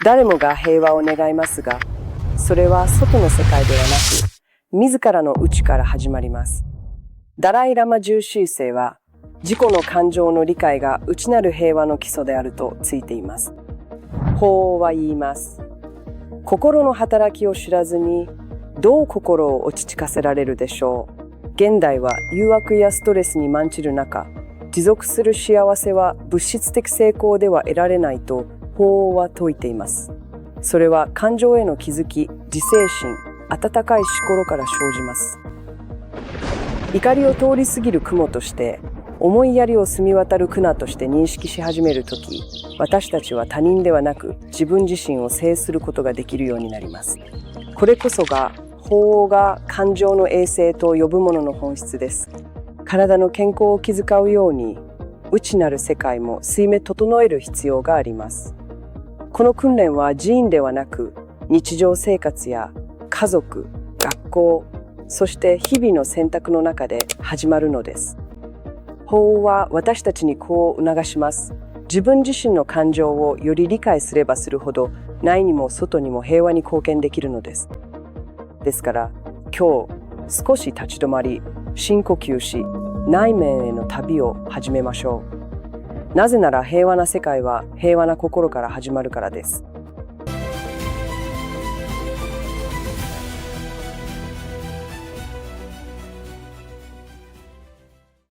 誰もが平和を願いますが、それは外の世界ではなく、自らの内から始まります。ダライ・ラマ14世は、自己の感情の理解が内なる平和の基礎であると説いています。法は言います。心の働きを知らずに、どう心を落ち着かせられるでしょう。現代は誘惑やストレスに満ちる中、持続する幸せは物質的成功では得られないと法は説いています。それは感情への気づき、自制心、温かい心から生じます。怒りを通り過ぎる雲として、思いやりを澄み渡る苦難として認識し始めるとき、私たちは他人ではなく自分自身を制することができるようになります。これこそが法が感情の衛生と呼ぶものの本質です。体の健康を気遣うように、内なる世界も水面整える必要があります。この訓練は寺院ではなく、日常生活や家族、学校、そして日々の選択の中で始まるのです。法は私たちにこう促します。自分自身の感情をより理解すればするほど、内にも外にも平和に貢献できるのです。ですから、今日少し立ち止まり、深呼吸し、内面への旅を始めましょう。なぜなら平和な世界は平和な心から始まるからです。